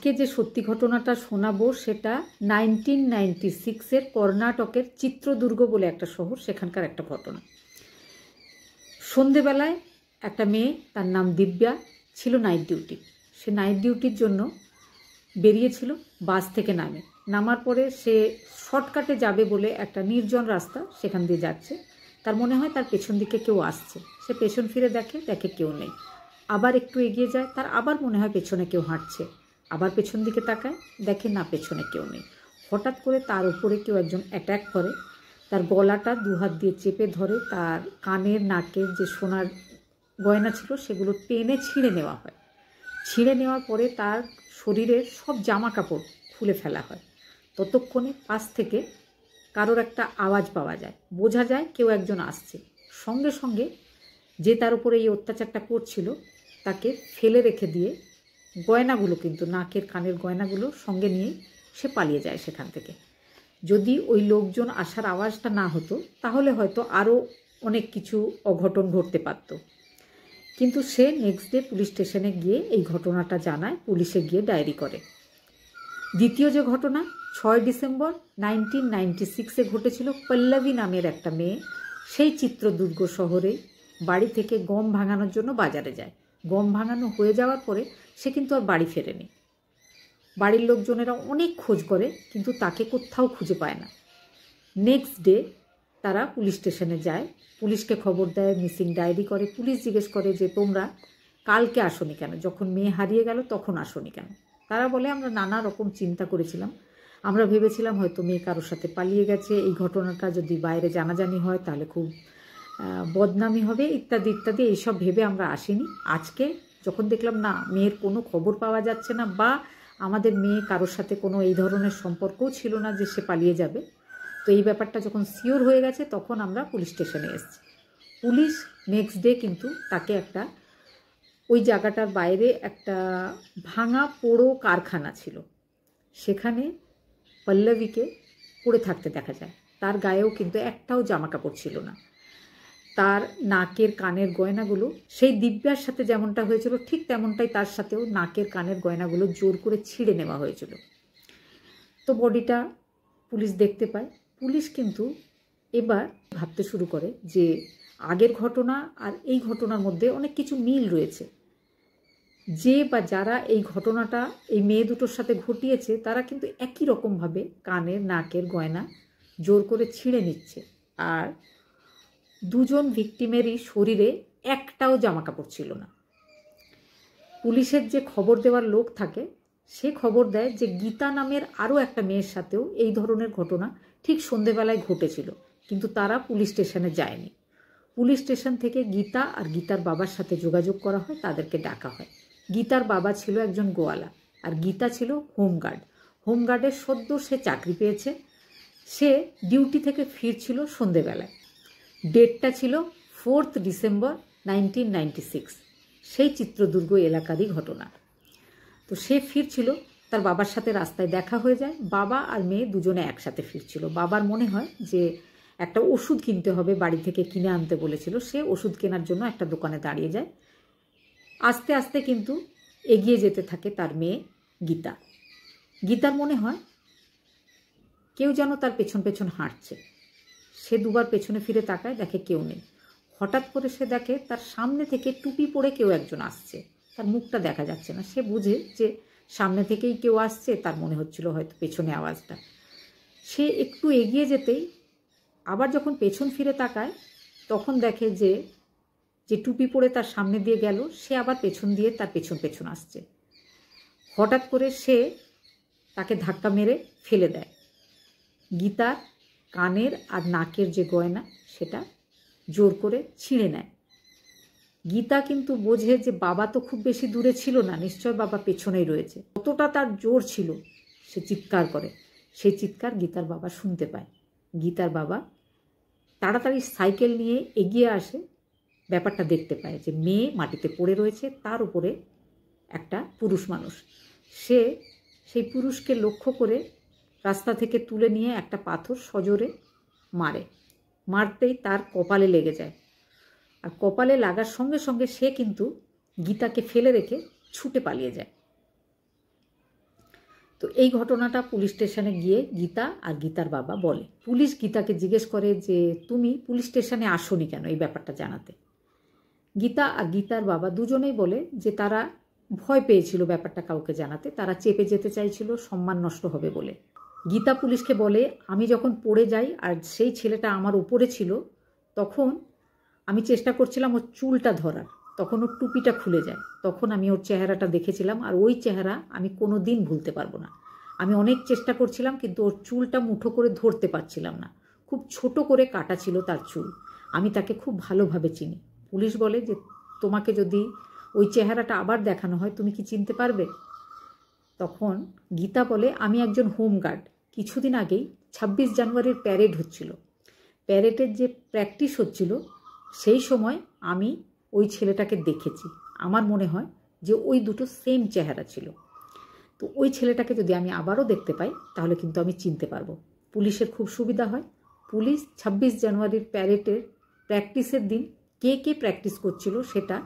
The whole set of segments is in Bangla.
আজকে যে সত্যি ঘটনাটা শোনাবো সেটা 1996-এর কর্ণাটকের চিত্রদুর্গ বলে একটা শহর, সেখানকার একটা ঘটনা। সন্ধেবেলায় একটা মেয়ে, তার নাম দিব্যা, ছিল নাইট ডিউটি। সে নাইট ডিউটির জন্য বেরিয়েছিল, বাস থেকে নামার পরে সে শর্টকাটে যাবে বলে একটা নির্জন রাস্তা, সেখান দিয়ে যাচ্ছে। তার মনে হয় তার পেছন দিকে কেউ আসছে। সে পেছন ফিরে দেখে কেউ নেই। আবার একটু এগিয়ে যায়, তার আবার মনে হয় পেছনে কেউ হাঁটছে। আবার পেছন দিকে তাকায়, দেখে না, পেছনে কেউ নেই। হঠাৎ করে তার উপরে কেউ একজন অ্যাট্যাক করে, তার গলাটা দুহাত দিয়ে চেপে ধরে, তার কানের নাকের যে সোনার গয়না ছিল সেগুলো টেনে ছিঁড়ে নেওয়া হয়। ছিঁড়ে নেওয়ার পরে তার শরীরের সব জামা কাপড় খুলে ফেলা হয়। ততক্ষণে পাশ থেকে কারোর একটা আওয়াজ পাওয়া যায়, বোঝা যায় কেউ একজন আসছে। সঙ্গে সঙ্গে যে তার উপরে এই অত্যাচারটা করছিল তাকে ফেলে রেখে দিয়ে গয়নাগুলো, কিন্তু নাকের কানের গয়নাগুলো সঙ্গে নিয়ে সে পালিয়ে যায় সেখান থেকে। যদি ওই লোকজন আসার আওয়াজটা না হতো তাহলে হয়তো আরও অনেক কিছু অঘটন ঘটতে পারত। কিন্তু সে নেক্সট ডে পুলিশ স্টেশনে গিয়ে এই ঘটনাটা জানায়, পুলিশে গিয়ে ডায়েরি করে। দ্বিতীয় যে ঘটনা 6 ডিসেম্বর 1996-এ ঘটেছিল, পল্লবী নামের একটা মেয়ে সেই চিত্রদুর্গ শহরে বাড়ি থেকে গম ভাঙানোর জন্য বাজারে যায়। গম ভাঙানো হয়ে যাওয়ার পরে সে কিন্তু আর বাড়ি ফেরেনি। বাড়ির লোকজনেরা অনেক খোঁজ করে, কিন্তু তাকে কোথাও খুঁজে পায় না। নেক্সট ডে তারা পুলিশ স্টেশনে যায়, পুলিশকে খবর দেয়, মিসিং ডায়েরি করে। পুলিশ জিজ্ঞেস করে যে তোমরা কালকে আসোনি কেন, যখন মেয়ে হারিয়ে গেল তখন আসোনি কেন? তারা বলে আমরা নানা রকম চিন্তা করেছিলাম, আমরা ভেবেছিলাম হয়তো মেয়ে কারোর সাথে পালিয়ে গেছে, এই ঘটনাটা যদি বাইরে জানাজানি হয় তাহলে খুব বদনামি হবে, ইত্যাদি ইত্যাদি, এইসব ভেবে আমরা আসিনি। আজকে যখন দেখলাম না, মেয়ের কোনো খবর পাওয়া যাচ্ছে না, বা আমাদের মেয়ে কারোর সাথে কোনো এই ধরনের সম্পর্কও ছিল না যে সে পালিয়ে যাবে, তো এই ব্যাপারটা যখন সিওর হয়ে গেছে তখন আমরা পুলিশ স্টেশনে এসেছি। পুলিশ নেক্সট ডে কিন্তু তাকে একটা, ওই জায়গাটার বাইরে একটা ভাঙা পোড়ো কারখানা ছিল, সেখানে পল্লবীকে পড়ে থাকতে দেখা যায়। তার গায়েও কিন্তু একটাও জামা কাপড় ছিল না। তার নাকের কানের গয়নাগুলো সেই দিব্যার সাথে যেমনটা হয়েছিল ঠিক তেমনটাই তার সাথেও নাকের কানের গয়নাগুলো জোর করে ছিঁড়ে নেওয়া হয়েছিল। তো বডিটা পুলিশ দেখতে পায়। পুলিশ কিন্তু এবার ভাবতে শুরু করে যে আগের ঘটনা আর এই ঘটনার মধ্যে অনেক কিছু মিল রয়েছে। যে বা যারা এই ঘটনাটা এই মেয়ে দুটোর সাথে ঘটিয়েছে তারা কিন্তু একই রকমভাবে কানের নাকের গয়না জোর করে ছিঁড়ে নিচ্ছে। আর দুজন ভিকটিমেরই শরীরে একটাও জামা কাপড় ছিল না। পুলিশের যে খবর দেওয়ার লোক থাকে সে খবর দেয় যে গীতা নামের আরও একটা মেয়ের সাথেও এই ধরনের ঘটনা ঠিক সন্ধেবেলায় ঘটেছিল, কিন্তু তারা পুলিশ স্টেশনে যায়নি। পুলিশ স্টেশন থেকে গীতা আর গীতার বাবার সাথে যোগাযোগ করা হয়, তাদেরকে ডাকা হয়। গীতার বাবা ছিল একজন গোয়ালা আর গীতা ছিল হোমগার্ড। হোমগার্ডের সদ্য সে চাকরি পেয়েছে। সে ডিউটি থেকে ফিরছিল সন্ধেবেলায়। ডেটটা ছিল 4 ডিসেম্বর 1996, সেই চিত্রদুর্গ এলাকারই ঘটনা। তো সে ফিরছিল, তার বাবার সাথে রাস্তায় দেখা হয়ে যায়। বাবা আর মেয়ে দুজনে একসাথে ফিরছিল। বাবার মনে হয় যে একটা ওষুধ কিনতে হবে, বাড়ি থেকে কিনে আনতে বলেছিল। সে ওষুধ কেনার জন্য একটা দোকানে দাঁড়িয়ে যায়। আস্তে আস্তে কিন্তু এগিয়ে যেতে থাকে তার মেয়ে গীতা। গীতার মনে হয় কেউ যেন তার পেছন পেছন হাঁটছে। সে দুবার পেছনে ফিরে তাকায়, দেখে কেউ নেই। হঠাৎ করে সে দেখে তার সামনে থেকে টুপি পরে কেউ একজন আসছে। তার মুখটা দেখা যাচ্ছে না। সে বুঝে যে সামনে থেকেই কেউ আসছে, তার মনে হচ্ছিল হয়তো পেছনে আওয়াজটা। সে একটু এগিয়ে যেতেই আবার যখন পেছন ফিরে তাকায় তখন দেখে যে যে টুপি পরে তার সামনে দিয়ে গেল সে আবার পেছন দিয়ে তার পেছন পেছন আসছে। হঠাৎ করে সে তাকে ধাক্কা মেরে ফেলে দেয়। গীতার কানের আর নাকের যে গয়না সেটা জোর করে ছিঁড়ে নেয়। গীতা কিন্তু বোঝে যে বাবা তো খুব বেশি দূরে ছিল না, নিশ্চয় বাবা পেছনেই রয়েছে। কতটা তার জোর ছিল, সে চিৎকার করে। সেই চিৎকার গীতার বাবা শুনতে পায়। গীতার বাবা তাড়াতাড়ি সাইকেল নিয়ে এগিয়ে আসে, ব্যাপারটা দেখতে পায় যে মেয়ে মাটিতে পড়ে রয়েছে, তার উপরে একটা পুরুষ মানুষ। সে সেই পুরুষকে লক্ষ্য করে রাস্তা থেকে তুলে নিয়ে একটা পাথর সজোরে মারে। মারতেই তার কপালে লেগে যায়। আর কপালে লাগার সঙ্গে সঙ্গে সে কিন্তু গীতাকে ফেলে রেখে ছুটে পালিয়ে যায়। তো এই ঘটনাটা পুলিশ স্টেশনে গিয়ে গীতা আর গীতার বাবা বলে। পুলিশ গীতাকে জিজ্ঞেস করে যে তুমি পুলিশ স্টেশনে আসোনি কেন এই ব্যাপারটা জানাতে। গীতা আর গীতার বাবা দুজনেই বলে যে তারা ভয় পেয়েছিল ব্যাপারটা কাউকে জানাতে, তারা চেপে যেতে চাইছিল সম্মান নষ্ট হবে বলে। গীতা পুলিশকে বলে আমি যখন পড়ে যাই আর সেই ছেলেটা আমার উপরে ছিল তখন আমি চেষ্টা করছিলাম ওর চুলটা ধরার, তখন ওর টুপিটা খুলে যায়, তখন আমি ওর চেহারাটা দেখেছিলাম আর ওই চেহারা আমি কোনো দিন ভুলতে পারবো না। আমি অনেক চেষ্টা করছিলাম কিন্তু ওর চুলটা মুঠো করে ধরতে পারছিলাম না, খুব ছোট করে কাটা ছিল তার চুল, আমি তাকে খুব ভালোভাবে চিনি। পুলিশ বলে যে তোমাকে যদি ওই চেহারাটা আবার দেখানো হয় তুমি কি চিনতে পারবে? তখন গীতা বলে আমি একজন হোমগার্ড, কিছুদিন আগেই 26 জানুয়ারির প্যারেড হচ্ছিল, প্যারেডের যে প্র্যাকটিস হচ্ছিল সেই সময় আমি ওই ছেলেটাকে দেখেছি, আমার মনে হয় যে ওই দুটো সেম চেহারা ছিল। তো ওই ছেলেটাকে যদি আমি আবারও দেখতে পাই তাহলে কিন্তু আমি চিনতে পারবো। পুলিশের খুব সুবিধা হয়, পুলিশ 26 জানুয়ারির প্যারেডের প্র্যাকটিসের দিন কে কে প্র্যাকটিস করছিল সেটা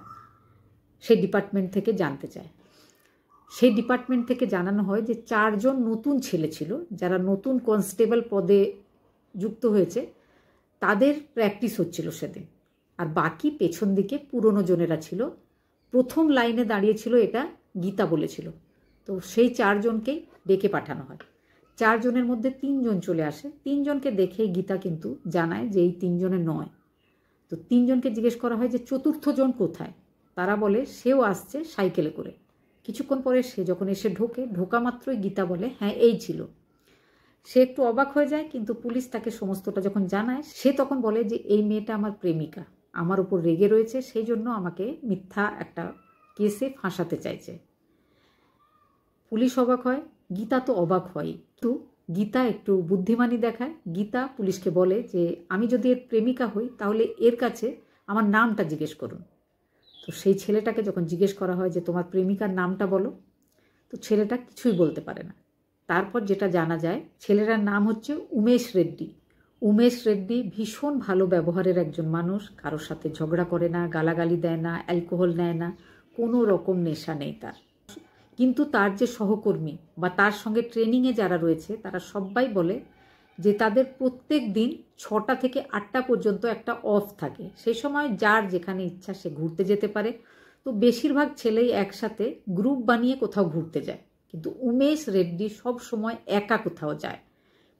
সেই ডিপার্টমেন্ট থেকে জানতে চায়। সেই ডিপার্টমেন্ট থেকে জানানো হয় যে 4 জন নতুন ছেলে ছিল যারা নতুন কনস্টেবল পদে যুক্ত হয়েছে, তাদের প্র্যাকটিস হচ্ছিল সেদিন, আর বাকি পেছন দিকে পুরনো জনেরা ছিল। প্রথম লাইনে দাঁড়িয়েছিল এটা গীতা বলেছিল। তো সেই 4 জনকেই ডেকে পাঠানো হয়। 4 জনের মধ্যে 3 জন চলে আসে, 3 জনকে দেখে গীতা কিন্তু জানায় যে এই 3 জনের নয়। তো 3 জনকে জিজ্ঞেস করা হয় যে 4র্থ জন কোথায়, তারা বলে সেও আসছে সাইকেলে করে। কিছুক্ষণ পরে সে যখন এসে ঢোকা মাত্রই গীতা বলে হ্যাঁ এই ছিল। সে একটু অবাক হয়ে যায়, কিন্তু পুলিশ তাকে সমস্তটা যখন জানায় সে তখন বলে যে এই মেয়েটা আমার প্রেমিকা, আমার উপর রেগে রয়েছে, সেই জন্য আমাকে মিথ্যা একটা কেসে ফাঁসাতে চাইছে। পুলিশ অবাক হয়, গীতা তো অবাক হয়, কিন্তু গীতা একটু বুদ্ধিমানী দেখায়। গীতা পুলিশকে বলে যে আমি যদি এর প্রেমিকা হই তাহলে এর কাছে আমার নামটা জিজ্ঞেস করুন। তো সেই ছেলেটাকে যখন জিজ্ঞেস করা হয় যে তোমার প্রেমিকার নামটা বলো, তো ছেলেটা কিছুই বলতে পারে না। তারপর যেটা জানা যায় ছেলেটার নাম হচ্ছে উমেশ রেড্ডি। উমেশ রেড্ডি ভীষণ ভালো ব্যবহারের একজন মানুষ, কারোর সাথে ঝগড়া করে না, গালাগালি দেয় না, অ্যালকোহল নেয় না, কোনো রকম নেশা নেই তার। কিন্তু তার যে সহকর্মী বা তার সঙ্গে ট্রেনিংয়ে যারা রয়েছে তারা সবাই বলে যে তাদের প্রত্যেক দিন 6টা থেকে 8টা পর্যন্ত একটা অফ থাকে, সেই সময় যার যেখানে ইচ্ছা সে ঘুরতে যেতে পারে। তো বেশিরভাগ ছেলেই একসাথে গ্রুপ বানিয়ে কোথাও ঘুরতে যায়, কিন্তু উমেশ রেড্ডি সব সময় একা কোথাও যায়,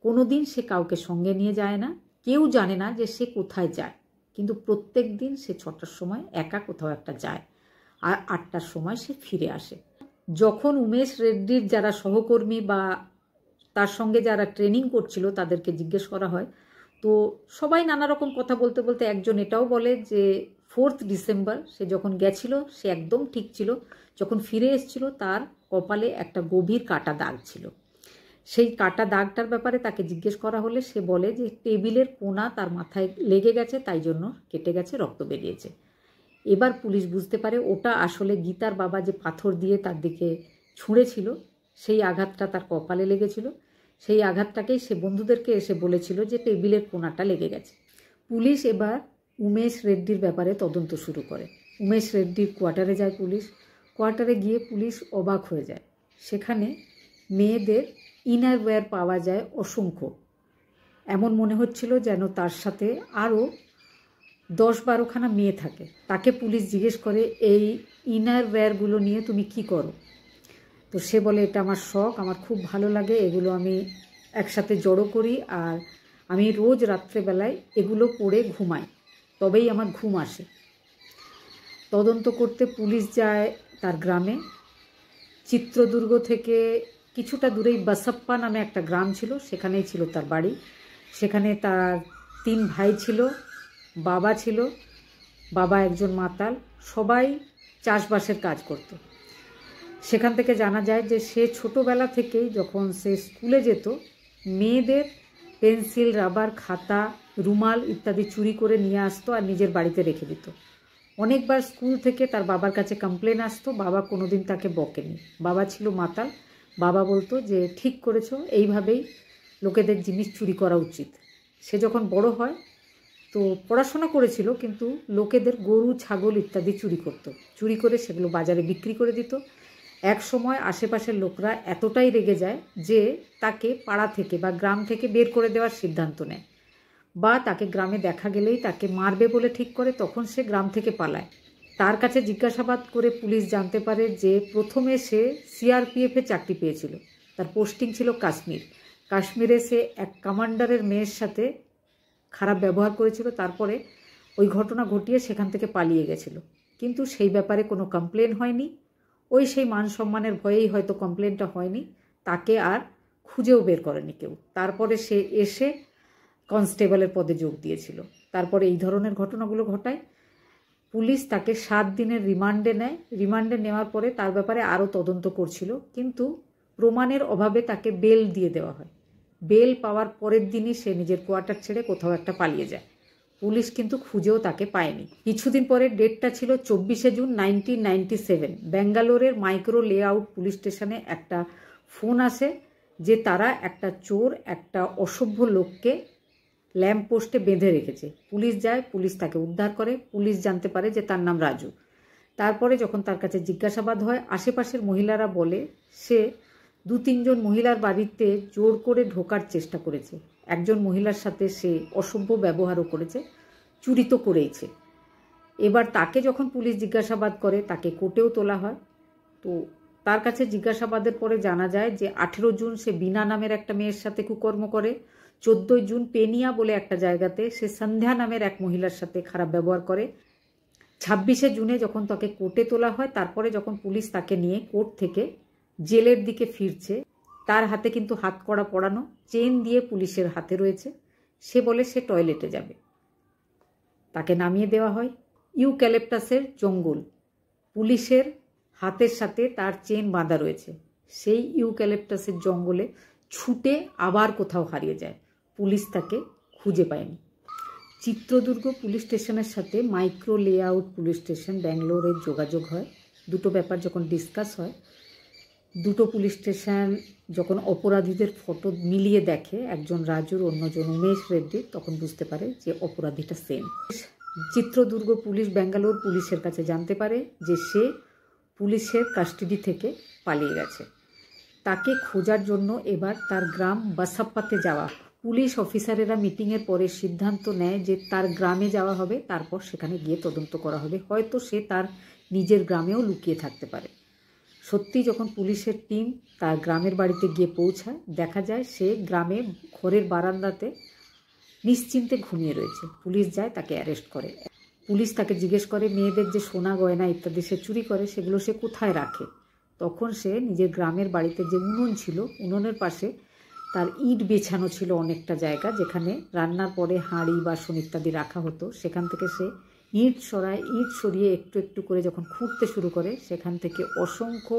কোনো দিন সে কাউকে সঙ্গে নিয়ে যায় না, কেউ জানে না যে সে কোথায় যায়, কিন্তু প্রত্যেক দিন সে 6টার সময় একা কোথাও একটা যায় আর 8টার সময় সে ফিরে আসে। যখন উমেশ রেড্ডির যারা সহকর্মী বা তার সঙ্গে যারা ট্রেনিং করছিল তাদেরকে জিজ্ঞেস করা হয়, তো সবাই নানা রকম কথা বলতে বলতে একজন এটাও বলে যে 4th ডিসেম্বর সে যখন গেছিল সে একদম ঠিক ছিল, যখন ফিরে এসেছিল তার কপালে একটা গভীর কাটা দাগ ছিল। সেই কাটা দাগটার ব্যাপারে তাকে জিজ্ঞেস করা হলে সে বলে যে টেবিলের কোণা তার মাথায় লেগে গেছে, তাই জন্য কেটে গেছে, রক্ত বেরিয়েছে। এবার পুলিশ বুঝতে পারে ওটা আসলে গীতার বাবা যে পাথর দিয়ে তার দিকে ছুঁড়েছিল সেই আঘাতটা তার কপালে লেগেছিল, সেই আঘাতটাকেই সে বন্ধুদেরকে এসে বলেছিল যে টেবিলের কোণাটা লেগে গেছে। পুলিশ এবার উমেশ রেড্ডির ব্যাপারে তদন্ত শুরু করে। উমেশ রেড্ডির কোয়ার্টারে যায় পুলিশ। কোয়ার্টারে গিয়ে পুলিশ অবাক হয়ে যায়, সেখানে মেয়েদের ইনারওয়্যার পাওয়া যায় অসংখ্য। এমন মনে হচ্ছিল যেন তার সাথে আরও 10-12খানা মেয়ে থাকে। তাকে পুলিশ জিজ্ঞেস করে এই ইনারওয়্যারগুলো নিয়ে তুমি কি করো? তো সে বলে এটা আমার শখ, আমার খুব ভালো লাগে, এগুলো আমি একসাথে জড়ো করি আর আমি রোজ রাত্রেবেলায় এগুলো পরে ঘুমাই, তবেই আমার ঘুম আসে। তদন্ত করতে পুলিশ যায় তার গ্রামে। চিত্রদুর্গ থেকে কিছুটা দূরেই বাসাপ্পা নামে একটা গ্রাম ছিল, সেখানেই ছিল তার বাড়ি। সেখানে তার 3 ভাই ছিল, বাবা ছিল, বাবা একজন মাতাল, সবাই চাষবাসের কাজ করত। সেখান থেকে জানা যায় যে সে ছোটোবেলা থেকেই যখন সে স্কুলে যেত মেয়েদের পেন্সিল, রাবার, খাতা, রুমাল ইত্যাদি চুরি করে নিয়ে আসতো আর নিজের বাড়িতে রেখে দিত। অনেকবার স্কুল থেকে তার বাবার কাছে কমপ্লেন আসতো, বাবা কোনোদিন তাকে বকেনি। বাবা ছিল মাতাল, বাবা বলতো যে ঠিক করেছো, এইভাবেই লোকেদের জিনিস চুরি করা উচিত। সে যখন বড় হয় তো পড়াশোনা করেছিল কিন্তু লোকেদের গরু, ছাগল ইত্যাদি চুরি করত, চুরি করে সেগুলো বাজারে বিক্রি করে দিত। এক সময় আশেপাশের লোকরা এতটাই রেগে যায় যে তাকে পাড়া থেকে বা গ্রাম থেকে বের করে দেওয়ার সিদ্ধান্ত নেয়, বা তাকে গ্রামে দেখা গেলেই তাকে মারবে বলে ঠিক করে, তখন সে গ্রাম থেকে পালায়। তার কাছে জিজ্ঞাসাবাদ করে পুলিশ জানতে পারে যে প্রথমে সে সিআরপিএফে চাকরি পেয়েছিল, তার পোস্টিং ছিল কাশ্মীর। কাশ্মীরে সে এক কমান্ডারের মেয়ের সাথে খারাপ ব্যবহার করেছিল, তারপরে ওই ঘটনা ঘটিয়ে সেখান থেকে পালিয়ে গেছিল। কিন্তু সেই ব্যাপারে কোনো কমপ্লেন হয়নি, ওই সেই মান সম্মানের ভয়েই হয়তো কমপ্লেনটা হয়নি, তাকে আর খুঁজেও বের করেনি কেউ। তারপরে সে এসে কনস্টেবলের পদে যোগ দিয়েছিল। তারপরে এই ধরনের ঘটনাগুলো ঘটায়। পুলিশ তাকে 7 দিনের রিমান্ডে নেয়। রিমান্ডে নেওয়ার পরে তার ব্যাপারে আরও তদন্ত করছিল, কিন্তু প্রমাণের অভাবে তাকে বেল দিয়ে দেওয়া হয়। বেল পাওয়ার পরের দিনই সে নিজের কোয়ার্টার ছেড়ে কোথাও একটা পালিয়ে যায়। পুলিশ কিন্তু খুঁজেও তাকে পায়নি। কিছুদিন পরে, ডেটটা ছিল 24শে জুন 1997, ব্যাঙ্গালোরের মাইক্রো লেআউট পুলিশ স্টেশনে একটা ফোন আসে যে তারা একটা চোর, একটা অসভ্য লোককে ল্যাম্প পোস্টে বেঁধে রেখেছে। পুলিশ যায়, পুলিশ তাকে উদ্ধার করে। পুলিশ জানতে পারে যে তার নাম রাজু। তারপরে যখন তার কাছে জিজ্ঞাসাবাদ হয়, আশেপাশের মহিলারা বলে সে 2-3 জন মহিলার বাড়িতে জোর করে ঢোকার চেষ্টা করেছে। একজন মহিলার সাথে সে অসভ্য ব্যবহারও করেছে, চুরি তো করেইছে। এবার তাকে যখন পুলিশ জিজ্ঞাসাবাদ করে, তাকে কোর্টেও তোলা হয়। তো তার কাছে জিজ্ঞাসাবাদের পরে জানা যায় যে 18 জুন সে বিনা নামের একটা মেয়ের সাথে কুকর্ম করে। 14 জুন পেনিয়া বলে একটা জায়গাতে সে সন্ধ্যা নামের এক মহিলার সাথে খারাপ ব্যবহার করে। 26শে জুনে যখন তাকে কোর্টে তোলা হয়, তারপরে যখন পুলিশ তাকে নিয়ে কোর্ট থেকে জেলের দিকে ফিরছে, তার হাতে কিন্তু হাতকড়া পরানো, চেন দিয়ে পুলিশের হাতে রয়েছে। সে বলে সে টয়লেটে যাবে। তাকে নামিয়ে দেওয়া হয় ইউক্যালিপটাসের জঙ্গল। পুলিশের হাতের সাথে তার চেন বাঁধা রয়েছে। সেই ইউক্যালিপটাসের জঙ্গলে ছুটে আবার কোথাও হারিয়ে যায়। পুলিশ তাকে খুঁজে পায়নি। চিত্রদুর্গ পুলিশ স্টেশনের সাথে মাইক্রো লেআউট পুলিশ স্টেশন ব্যাঙ্গালোরের যোগাযোগ হয়। দুটো ব্যাপার যখন ডিসকাস হয়, দুটো পুলিশ স্টেশন যখন অপরাধীদের ফটো মিলিয়ে দেখে, একজন রাজুর, অন্যজন উমেশ রেড্ডির, তখন বুঝতে পারে যে অপরাধীটা সেম। চিত্রদুর্গ পুলিশ ব্যাঙ্গালোর পুলিশের কাছে জানতে পারে যে সে পুলিশের কাস্টাডি থেকে পালিয়ে গেছে। তাকে খোঁজার জন্য এবার তার গ্রাম বাসাপ্পাতে যাওয়া। পুলিশ অফিসারেরা মিটিংয়ের পরে সিদ্ধান্ত নেয় যে তার গ্রামে যাওয়া হবে, তারপর সেখানে গিয়ে তদন্ত করা হবে। হয়তো সে তার নিজের গ্রামেও লুকিয়ে থাকতে পারে। সত্যি যখন পুলিশের টিম তার গ্রামের বাড়িতে গিয়ে পৌঁছায়, দেখা যায় সে গ্রামে ঘরের বারান্দাতে নিশ্চিন্তে ঘুমিয়ে রয়েছে। পুলিশ যায়, তাকে অ্যারেস্ট করে। পুলিশ তাকে জিজ্ঞেস করে মেয়েদের যে সোনা গয়না ইত্যাদি সে চুরি করে সেগুলো সে কোথায় রাখে। তখন সে নিজের গ্রামের বাড়িতে যে উনুন ছিল, উনুনের পাশে তার ইট বেছানো ছিল অনেকটা জায়গা, যেখানে রান্নার পরে হাঁড়ি বাসন ইত্যাদি রাখা হতো। সেখান থেকে সে ইট সরায়। ইট সরিয়ে একটু একটু করে যখন খুঁড়তে শুরু করে, সেখান থেকে অসংখ্য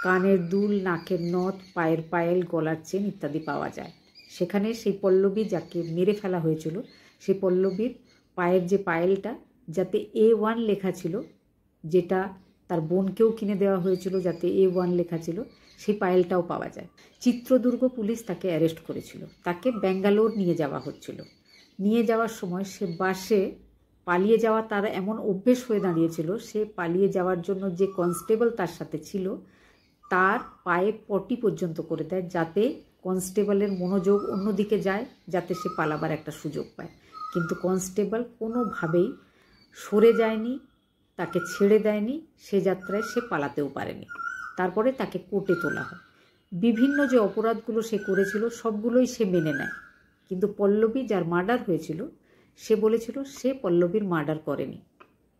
কানের দুল, নাকের নথ, পায়ের পায়েল, গলার চেন ইত্যাদি পাওয়া যায়। সেখানে সেই পল্লবী যাকে মেরে ফেলা হয়েছিল, সেই পল্লবীর পায়ের যে পায়েলটা, যাতে A1 লেখা ছিল, যেটা তার বোনকেও কিনে দেওয়া হয়েছিল যাতে A1 লেখা ছিল, সেই পায়েলটাও পাওয়া যায়। চিত্রদুর্গ পুলিশ তাকে অ্যারেস্ট করেছিল। তাকে ব্যাঙ্গালোর নিয়ে যাওয়া হচ্ছিল। নিয়ে যাওয়ার সময় সে বাসে পালিয়ে যাওয়া তার এমন অভ্যেস হয়ে দাঁড়িয়েছিল, সে পালিয়ে যাওয়ার জন্য যে কনস্টেবল তার সাথে ছিল তার পায়ে পটি পর্যন্ত করে দেয়, যাতে কনস্টেবলের মনোযোগ অন্যদিকে যায়, যাতে সে পালাবার একটা সুযোগ পায়। কিন্তু কনস্টেবল কোনোভাবেই সরে যায়নি, তাকে ছেড়ে দেয়নি। সে যাত্রায় সে পালাতেও পারেনি। তারপরে তাকে কোর্টে তোলা হয়। বিভিন্ন যে অপরাধগুলো সে করেছিল সবগুলোই সে মেনে নেয়। কিন্তু পল্লবী, যার মার্ডার হয়েছিল, সে বলেছিল সে পল্লবীর মার্ডার করেনি,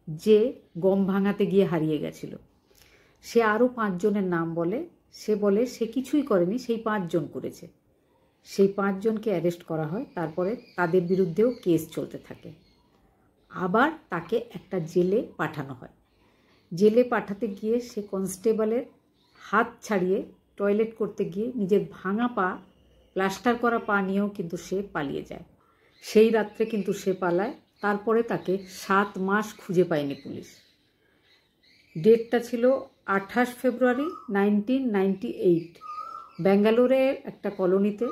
যে গম ভাঙাতে গিয়ে হারিয়ে গেছিল। সে আরও 5 জনের নাম বলে। সে বলে সে কিছুই করেনি, সেই 5 জন করেছে। সেই 5 জনকে অ্যারেস্ট করা হয়। তারপরে তাদের বিরুদ্ধেও কেস চলতে থাকে। আবার তাকে একটা জেলে পাঠানো হয়। জেলে পাঠাতে গিয়ে সে কনস্টেবলের হাত ছাড়িয়ে টয়লেট করতে গিয়ে নিজের ভাঙা পা, প্লাস্টার করা পা নিয়েও কিন্তু সে পালিয়ে যায়। সেই রাত্রে কিন্তু সে পালায়। তারপরে তাকে 7 মাস খুঁজে পায়নি পুলিশ। ডেটটা ছিল 28 ফেব্রুয়ারি 1998। ব্যাঙ্গালোরের একটা কলোনিতে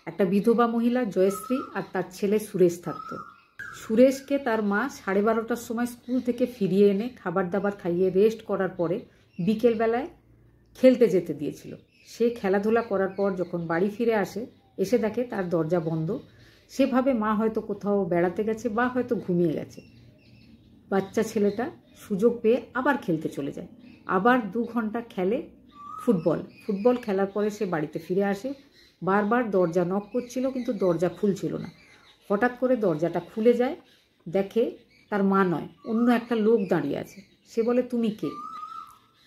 একটা বিধবা মহিলা জয়শ্রী আর তার ছেলে সুরেশ থাকত। সুরেশকে তার মা 12:30টার সময় স্কুল থেকে ফিরিয়ে এনে খাবার দাবার খাইয়ে রেস্ট করার পরে বিকেলবেলায় খেলতে যেতে দিয়েছিল। সে খেলাধুলা করার পর যখন বাড়ি ফিরে আসে, এসে দেখে তার দরজা বন্ধ। সে ভাবে মা হয়তো কোথাও বেড়াতে গেছে বা হয়তো ঘুমিয়ে গেছে। বাচ্চা ছেলেটা সুযোগ পেয়ে আবার খেলতে চলে যায়। আবার 2 ঘন্টা খেলে ফুটবল খেলার পরে সে বাড়িতে ফিরে আসে। বারবার দরজা নক করছিল, কিন্তু দরজা খুলছিল না। হঠাৎ করে দরজাটা খুলে যায়, দেখে তার মা নয়, অন্য একটা লোক দাঁড়িয়ে আছে। সে বলে, তুমি কে?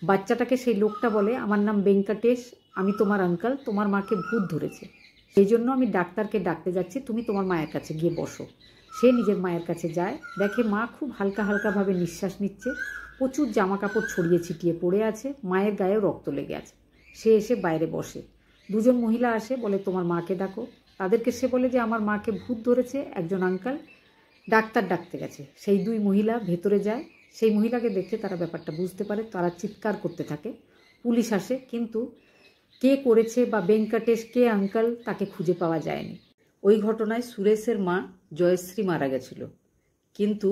বাচ্চাটাকে সেই লোকটা বলে, আমার নাম ভেঙ্কটেশ, আমি তোমার আঙ্কেল, তোমার মাকে ভূত ধরেছে, সেই জন্য আমি ডাক্তারকে ডাকতে যাচ্ছি, তুমি তোমার মায়ের কাছে গিয়ে বসো। সে নিজের মায়ের কাছে যায়, দেখে মা খুব হালকাভাবে নিঃশ্বাস নিচ্ছে, প্রচুর জামা কাপড় ছড়িয়ে ছিটিয়ে পড়ে আছে, মায়ের গায়েও রক্ত লেগে আছে। সে এসে বাইরে বসে। 2 জন মহিলা আসে, বলে তোমার মাকে ডাকো। তাদেরকে সে বলে যে আমার মাকে ভূত ধরেছে, একজন আঙ্কেল ডাক্তার ডাকতে গেছে। সেই 2 মহিলা ভেতরে যায়। সেই মহিলাকে দেখে তারা ব্যাপারটা বুঝতে পারে, তারা চিৎকার করতে থাকে। পুলিশ আসে, কিন্তু কে করেছে বা ভেঙ্কটেশ কে আঙ্কেল তাকে খুঁজে পাওয়া যায়নি। ওই ঘটনায় সুরেশের মা জয়শ্রী মারা গেছিল, কিন্তু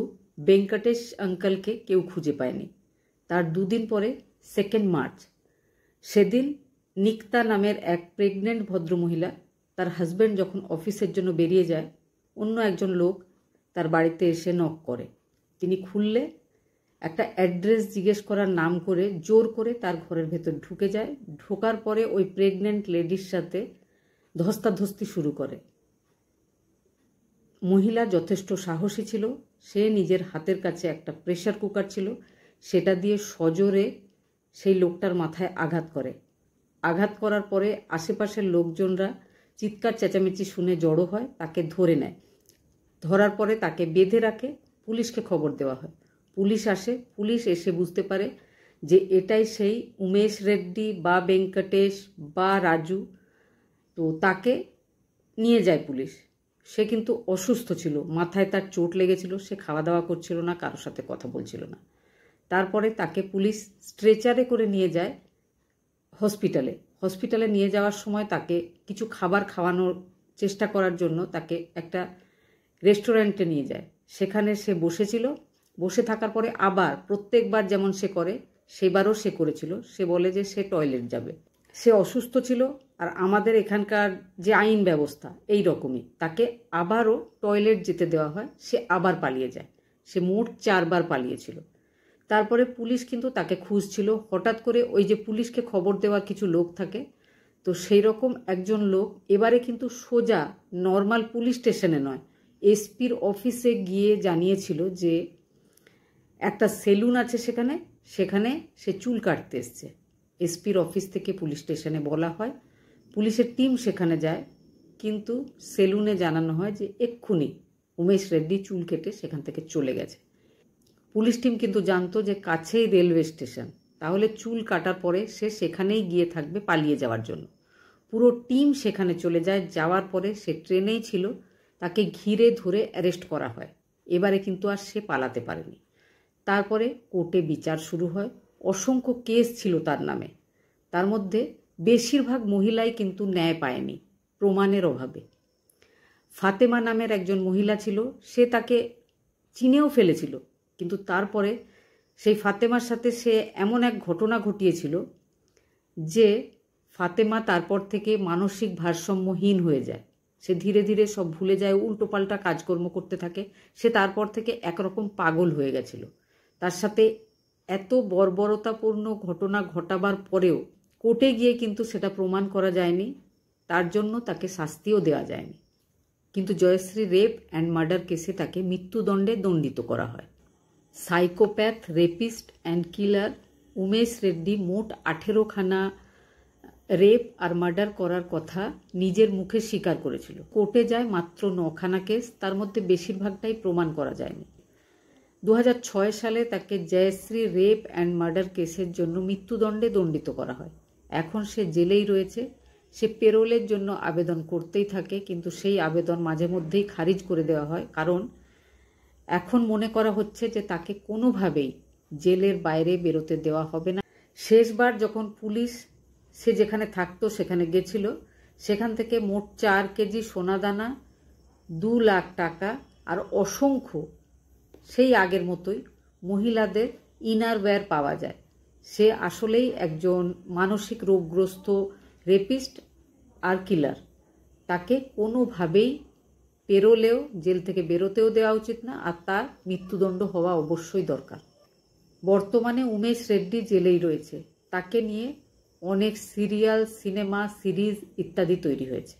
ভেঙ্কটেশ আঙ্কেলকে কেউ খুঁজে পায়নি। তার 2 দিন পরে 2 মার্চ, সেদিন নিক্তা নামের এক প্রেগনেন্ট ভদ্রমহিলা, তার হাজব্যান্ড যখন অফিসের জন্য বেরিয়ে যায়, অন্য একজন লোক তার বাড়িতে এসে নক করে। তিনি খুললে একটা অ্যাড্রেস জিজ্ঞেস করার নাম করে জোর করে তার ঘরের ভেতর ঢুকে যায়। ঢোকার পরে ওই প্রেগনেন্ট লেডির সাথে ধস্তাধস্তি শুরু করে। মহিলা যথেষ্ট সাহসী ছিল। সে নিজের হাতের কাছে একটা প্রেসার কুকার ছিল, সেটা দিয়ে সজোরে সেই লোকটার মাথায় আঘাত করে। আঘাত করার পরে আশেপাশের লোকজনরা চিৎকার চেঁচামেচি শুনে জড়ো হয়, তাকে ধরে নেয়। ধরার পরে তাকে বেঁধে রাখে, পুলিশকে খবর দেওয়া হয়। পুলিশ আসে, পুলিশ এসে বুঝতে পারে যে এটাই সেই উমেশ রেড্ডি বা ভেঙ্কটেশ বা রাজু। তো তাকে নিয়ে যায় পুলিশ। সে কিন্তু অসুস্থ ছিল, মাথায় তার চোট লেগেছিল, সে খাওয়া দাওয়া করছিল না, কারোর সাথে কথা বলছিল না। তারপরে তাকে পুলিশ স্ট্রেচারে করে নিয়ে যায় হসপিটালে নিয়ে যাওয়ার সময় তাকে কিছু খাবার খাওয়ানোর চেষ্টা করার জন্য তাকে একটা রেস্টুরেন্টে নিয়ে যায়। সেখানে সে বসেছিল। বসে থাকার পরে আবার প্রত্যেকবার যেমন সে করে, সেবারও সে করেছিল। সে বলে যে সে টয়লেট যাবে। সে অসুস্থ ছিল, আর আমাদের এখানকার যে আইন ব্যবস্থা এই রকমই, তাকে আবারও টয়লেট যেতে দেওয়া হয়। সে আবার পালিয়ে যায়। সে মোট 4 বার পালিয়েছিল। তারপরে পুলিশ কিন্তু তাকে খুঁজছিল। হঠাৎ করে ওই যে পুলিশকে খবর দেওয়ার কিছু লোক থাকে, তো সেই রকম একজন লোক এবারে কিন্তু সোজা নর্মাল পুলিশ স্টেশনে নয়, এসপির অফিসে গিয়ে জানিয়েছিল যে একটা সেলুন আছে সেখানে সে চুল কাটতে এসছে। এসপির অফিস থেকে পুলিশ স্টেশনে বলা হয়, পুলিশের টিম সেখানে যায়, কিন্তু সেলুনে জানানো হয় যে এক্ষুনি উমেশ রেড্ডি চুল কেটে সেখান থেকে চলে গেছে। পুলিশ টিম কিন্তু জানতো যে কাছেই রেলওয়ে স্টেশন, তাহলে চুল কাটার পরে সে সেখানেই গিয়ে থাকবে পালিয়ে যাওয়ার জন্য। পুরো টিম সেখানে চলে যায়। যাওয়ার পরে সে ট্রেনেই ছিল, তাকে ঘিরে ধরে অ্যারেস্ট করা হয়। এবারে কিন্তু আর সে পালাতে পারেনি। তারপরে কোর্টে বিচার শুরু হয়। অসংখ্য কেস ছিল তার নামে, তার মধ্যে বেশিরভাগ মহিলাই কিন্তু ন্যায় পায়নি প্রমাণের অভাবে। ফাতেমা নামের একজন মহিলা ছিল, সে তাকে চিনেও ফেলেছিল, কিন্তু তারপরে সেই ফাতেমার সাথে সে এমন এক ঘটনা ঘটিয়েছিল যে ফাতেমা তারপর থেকে মানসিক ভারসাম্যহীন হয়ে যায়। সে ধীরে ধীরে সব ভুলে যায়, উল্টোপাল্টা কাজকর্ম করতে থাকে। সে তারপর থেকে একরকম পাগল হয়ে গেছিল। তার সাথে এত বর্বরতাপূর্ণ ঘটনা ঘটাবার পরেও কোর্টে গিয়ে কিন্তু সেটা প্রমাণ করা যায়নি, তার জন্য তাকে শাস্তিও দেওয়া যায়নি। কিন্তু জয়শ্রী রেপ অ্যান্ড মার্ডার কেসে তাকে মৃত্যুদণ্ডে দণ্ডিত করা হয়। সাইকোপ্যাথ, রেপিস্ট অ্যান্ড কিলার উমেশ রেড্ডি মোট 18খানা রেপ আর মার্ডার করার কথা নিজের মুখে স্বীকার করেছিল। কোর্টে যায় মাত্র 9খানা কেস, তার মধ্যে বেশিরভাগটাই প্রমাণ করা যায়নি। 2006 সালে তাকে জয়শ্রী রেপ অ্যান্ড মার্ডার কেসের জন্য মৃত্যুদণ্ডে দণ্ডিত করা হয়। এখন সে জেলেই রয়েছে। সে পেরোলের জন্য আবেদন করতেই থাকে, কিন্তু সেই আবেদন মাঝে মধ্যেই খারিজ করে দেওয়া হয়, কারণ এখন মনে করা হচ্ছে যে তাকে কোনোভাবেই জেলের বাইরে বেরোতে দেওয়া হবে না। শেষবার যখন পুলিশ সে যেখানে থাকতো সেখানে গেছিল, সেখান থেকে মোট 4 কেজি সোনাদানা, 2 লাখ টাকা আর অসংখ্য সেই আগের মতোই মহিলাদের ইনারওয়্যার পাওয়া যায়। সে আসলেই একজন মানসিক রোগগ্রস্ত রেপিস্ট আর কিলার। তাকে কোনোভাবেই পেরোলেও জেল থেকে বেরোতেও দেওয়া উচিত না, আর তার মৃত্যুদণ্ড হওয়া অবশ্যই দরকার। বর্তমানে উমেশ রেড্ডি জেলেই রয়েছে। তাকে নিয়ে অনেক সিরিয়াল, সিনেমা, সিরিজ ইত্যাদি তৈরি হয়েছে।